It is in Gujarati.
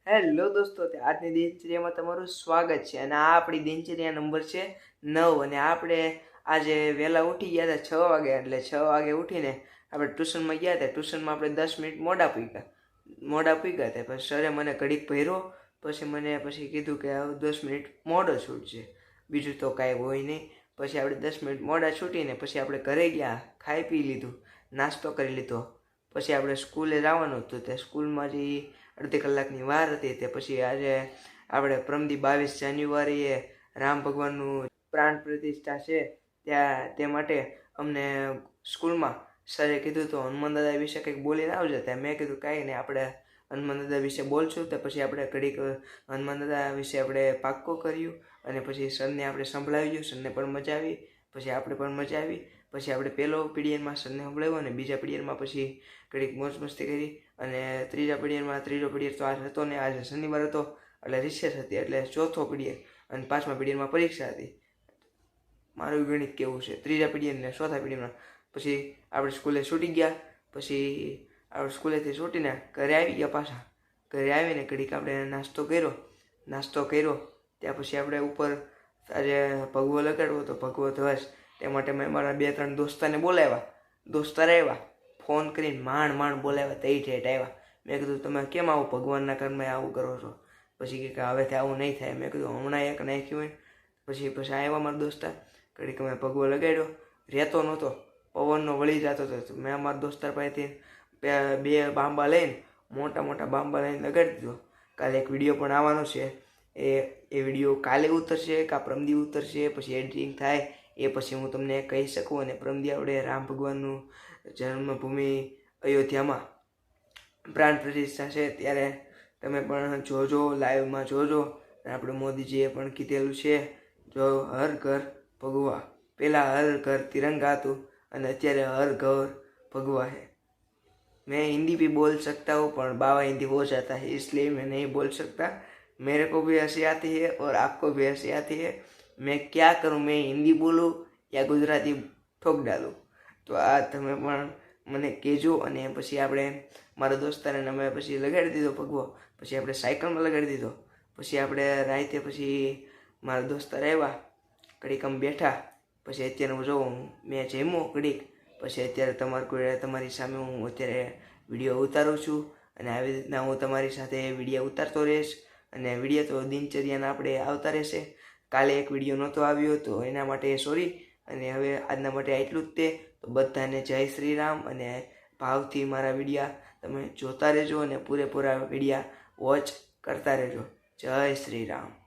હેલો દોસ્તો, આજની દિનચર્યામાં તમારું સ્વાગત છે. અને આ આપણી દિનચર્યા નંબર છે 9. અને આપણે આજે વહેલા ઉઠી ગયા હતા 6 વાગે. એટલે 6 વાગે ઉઠીને આપણે ટ્યુશનમાં ગયા હતા. ટ્યુશનમાં આપણે 10 મિનિટ મોડા પૂગ્યા હતા. પછી સરે મને ઘડીક ભર્યો. પછી કીધું કે 10 મિનિટ મોડો છૂટશે, બીજું તો કાંઈ હોય નહીં. પછી આપણે 10 મિનિટ મોડા છૂટીને પછી આપણે ઘરે ગયા, ખાઈ પી લીધું, નાસ્તો કરી લીધો. પછી આપણે સ્કૂલે જવાનું હતું. તે સ્કૂલમાં જે અડધી કલાકની વાર હતી. તે પછી આજે આપણે પ્રમદી 22 જાન્યુઆરીએ રામ ભગવાનનું પ્રાણ પ્રતિષ્ઠા છે, તે માટે અમને સ્કૂલમાં સરે કીધું તો હનુમાન દાદા વિશે કંઈક બોલીને આવજો. ત્યાં મેં કીધું કાંઈ નહીં, આપણે હનુમાન દાદા વિશે બોલશું. તો પછી આપણે ઘડીક હનુમાન દાદા વિશે આપણે પાક્કો કર્યું. અને પછી સરને આપણે સંભળાવ્યું. સરને પણ મજા આવી, પછી આપણે પણ મજા આવી. પછી આપણે પહેલો પીરિયડમાં સરને સંભળાવ્યો અને બીજા પીરિયડમાં પછી ઘડીક મોજ મસ્તી કરી. અને ત્રીજો પીરિયડ તો આજ હતો ને, આજે શનિવાર હતો એટલે રિસેસ હતી, એટલે ચોથો પીરિયડ. અને પાંચમા પીરિયડમાં પરીક્ષા હતી. મારું ગણિત કેવું છે, ત્રીજા પીરિયડ ને ચોથા પીરિયડમાં. પછી આપણે સ્કૂલે છૂટી ગયા. પછી આપણે સ્કૂલેથી છૂટીને ઘરે આવી ગયા. પાછા ઘરે આવીને ઘડીક આપણે નાસ્તો કર્યો. ત્યાં પછી આપણે ઉપર આજે ભગવો લગાડવો તો ભગવો ધ્વજ, તે માટે મેં મારા 2-3 દોસ્તારને બોલાવ્યા. ફોન કરીને માંડ બોલાવ્યા, તઈ ઠેઠ આવ્યા. મેં કીધું તમે કેમ આવું ભગવાનના કર્મે આવું કરો છો? પછી કે હવેથી આવું નહીં થાય. મેં કીધું હમણાં એક નાખ્યું હોય. પછી આવ્યા મારા દોસ્તાર. ઘડીક મેં ભગવો લગાડ્યો. રહેતો નહોતો, પવનનો વળી જતો હતો. મેં મારા દોસ્તાર પાસેથી 2 બાંબા લઈને, મોટા બાંબા લઈને લગાડી દીધો. કાલે એક વિડીયો પણ આવવાનો છે. એ વિડીયો કાલે ઉતરશે કાં પ્રમદી ઉતરશે, પછી એડિટિંગ થાય એ પછી હું તમને કહી શકું. અને પ્રમદી આપણે રામ ભગવાનનું જન્મભૂમિ અયોધ્યામાં પ્રાણ પ્રતિષ્ઠા છે, ત્યારે તમે પણ જોજો, લાઈવમાં જોજો. આપણે મોદીજીએ પણ કીધેલું છે, જો હર ઘર ભગવા. પહેલાં હર ઘર તિરંગા હતું અને અત્યારે હર ઘર भगवा है। मैं हिंदी भी बोल सकता हूँ पर बाबा हिंदी हो जाता है इसलिए मैं नहीं बोल सकता। मेरे को भी हंसी आती है और आपको भी हंसी आती है। मैं क्या करूँ, मैं हिंदी बोलूँ या गुजराती ठोक डालूँ? तो आ तमे पण મને કહેજો। અને પછી આપણે મારા દોસ્તારને અમે પછી લગાડી દીધો ભગવો, પછી આપણે સાયકલમાં લગાડી દીધો। પછી આપણે રાતે પછી મારા દોસ્તાર આવ્યા, ઘડીક અમે બેઠા। પછી અત્યારે હું જોઉં મેં જમ્યો ઘડીક, પછી અત્યારે તમારી સામે હું અત્યારે વિડીયો ઉતારું છું અને આવી રીતના હું તમારી સાથે વિડીયો ઉતારતો રહીશ। અને વિડીયો તો દિનચર્યાના આપણે આવતા રહેશે। કાલે એક વિડીયો નહોતો આવ્યો તો એના માટે સોરી। અને હવે આજના માટે આટલું જ તે। તો બધાને જય શ્રી રામ। અને ભાવથી મારા વિડીયા તમે જોતા રહેજો અને પૂરેપૂરા વિડીયા વોચ કરતા રહેજો। જય શ્રી રામ।